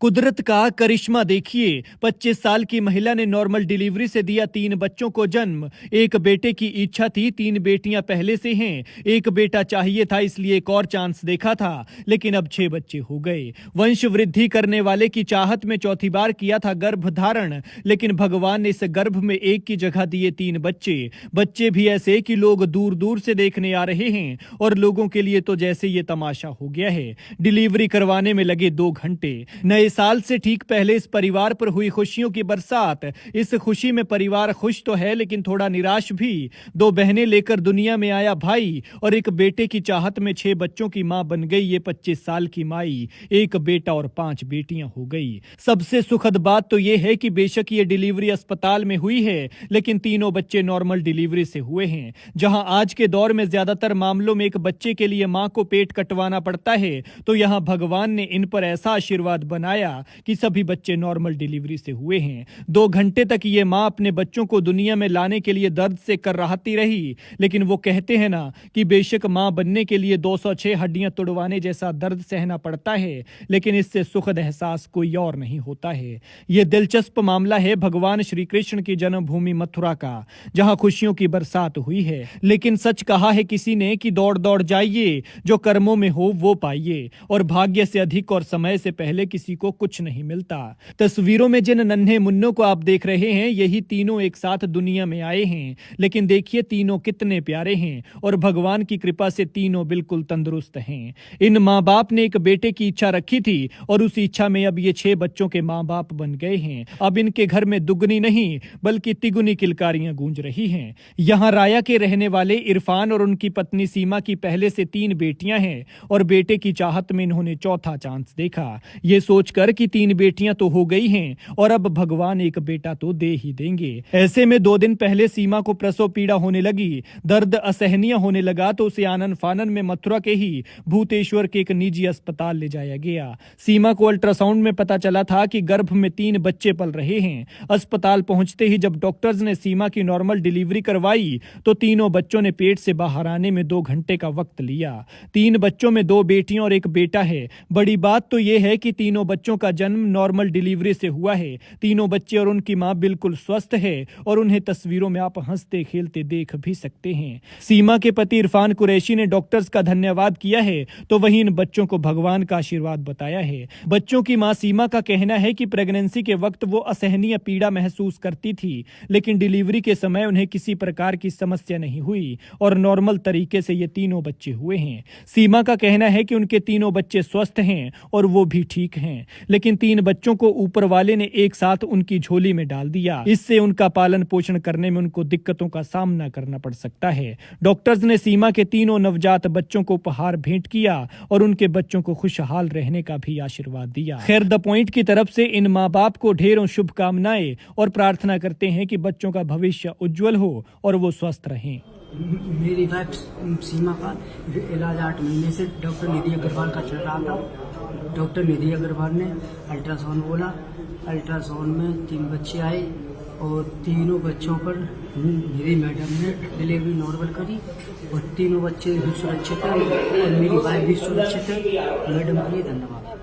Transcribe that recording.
कुदरत का करिश्मा देखिए। 25 साल की महिला ने नॉर्मल डिलीवरी से दिया 3 बच्चों को जन्म। एक बेटे की इच्छा थी, 3 बेटियां पहले से हैं। एक बेटा चाहिए था, इसलिए एक और चांस देखा था, लेकिन अब 6 बच्चे हो गए। वंश वृद्धि करने वाले की चाहत में चौथी बार किया था गर्भ धारण, लेकिन भगवान ने इस गर्भ में एक की जगह दिए 3 बच्चे। बच्चे भी ऐसे कि लोग दूर दूर से देखने आ रहे हैं, और लोगों के लिए तो जैसे ये तमाशा हो गया है। डिलीवरी करवाने में लगे 2 घंटे। नए साल से ठीक पहले इस परिवार पर हुई खुशियों की बरसात। इस खुशी में परिवार खुश तो है, लेकिन थोड़ा निराश भी। 2 बहनें लेकर दुनिया में आया भाई, और एक बेटे की चाहत में 6 बच्चों की मां बन गई ये 25 साल की माई। एक बेटा और 5 बेटियां हो गई। सबसे सुखद बात तो यह है कि बेशक ये डिलीवरी अस्पताल में हुई है, लेकिन तीनों बच्चे नॉर्मल डिलीवरी से हुए हैं। जहां आज के दौर में ज्यादातर मामलों में एक बच्चे के लिए मां को पेट कटवाना पड़ता है, तो यहां भगवान ने इन पर ऐसा आशीर्वाद बनाया कि सभी बच्चे नॉर्मल डिलीवरी से हुए हैं। 2 घंटे तक ये मां अपने बच्चों को दुनिया में लाने के लिए दर्द से कर्राहती रही, लेकिन वो कहते हैं ना कि बेशक मां बनने के लिए 206 हड्डियां तुड़वाने जैसा दर्द सहना पड़ता है, लेकिन इससे सुखद एहसास कोई और नहीं होता है। यह दिलचस्प मामला है भगवान श्री कृष्ण की जन्मभूमि मथुरा का, जहां खुशियों की बरसात हुई है। लेकिन सच कहा है किसी ने कि दौड़ दौड़ जाइए, जो कर्मों में हो वो पाइए, और भाग्य से अधिक और समय से पहले किसी को कुछ नहीं मिलता। तस्वीरों में जिन नन्हे मुन्नों को आप देख रहे हैं, यही तीनों एक साथ दुनिया में आए हैं। लेकिन देखिए तीनों कितने प्यारे हैं, और भगवान की कृपा से तीनों बिल्कुल तंदुरुस्त हैं। इन माँ बाप ने एक बेटे की इच्छा रखी थी, और उस इच्छा में अब ये 6 बच्चों के माँ बाप बन गए हैं। अब इनके घर में दुगनी नहीं बल्कि तिगुनी किलकारियां गूंज रही हैं। यहाँ राया के रहने वाले इरफान और उनकी पत्नी सीमा की पहले से 3 बेटियां हैं, और बेटे की चाहत में इन्होंने चौथा चांस देखा, ये सोचकर कि 3 बेटियां तो हो गई हैं, और अब भगवान एक बेटा तो दे ही देंगे। ऐसे में 2 दिन पहले सीमा को प्रसव पीड़ा होने लगी, दर्द असहनीय होने लगा, तो उसे आनन फानन में मथुरा के ही भूतेश्वर के एक निजी अस्पताल ले जाया गया। सीमा को अल्ट्रासाउंड में पता चला था कि गर्भ में 3 बच्चे पल रहे हैं। अस्पताल पहुंचते ही जब डॉक्टर्स ने सीमा की नॉर्मल डिलीवरी करवाई, तो तीनों बच्चों ने पेट से बाहर आने में 2 घंटे का वक्त लिया। 3 बच्चों में 2 बेटियां और एक बेटा है। बड़ी बात तो यह है कि तीनों बच्चों का जन्म नॉर्मल डिलीवरी से हुआ है। तीनों बच्चे और उनकी मां बिल्कुल स्वस्थ है, और उन्हें तस्वीरों में आप हंसते खेलते देख भी सकते हैं। सीमा के पति इरफान कुरैशी ने डॉक्टर्स का धन्यवाद किया है, तो वहीं इन बच्चों को भगवान का आशीर्वाद बताया है। बच्चों की मां सीमा का कहना है कि प्रेगनेंसी के वक्त वो असहनीय पीड़ा महसूस करती थी, लेकिन डिलीवरी के समय उन्हें किसी प्रकार की समस्या नहीं हुई, और नॉर्मल तरीके से ये तीनों बच्चे हुए हैं। सीमा का कहना है कि उनके तीनों बच्चे स्वस्थ हैं, और वो भी ठीक हैं, लेकिन 3 बच्चों को ऊपर वाले ने एक साथ उनकी झोली में डाल दिया। इससे उनका पालन पोषण करने में उनको दिक्कतों का सामना करना पड़ सकता है। डॉक्टर्स ने सीमा के तीनों नवजात बच्चों को उपहार भेंट किया, और उनके बच्चों को खुशहाल रहने का भी आशीर्वाद दिया। खैर, द पॉइंट की तरफ से इन माँ बाप को ढेरों शुभकामनाएं, और प्रार्थना करते हैं कि बच्चों का भविष्य उज्जवल हो और वो स्वस्थ रहें। मेरी वाइफ सीमा का इलाज 8 महीने से डॉक्टर निधि अग्रवाल का चल रहा था। डॉक्टर निधि अग्रवाल ने अल्ट्रासाउंड बोला, अल्ट्रासाउंड में 3 बच्चे आए, और तीनों बच्चों पर मेरी मैडम ने डिलीवरी नॉर्मल करी, और तीनों बच्चे भी सुरक्षित हैं, और मेरी वाइफ भी सुरक्षित है। मैडम के लिए धन्यवाद।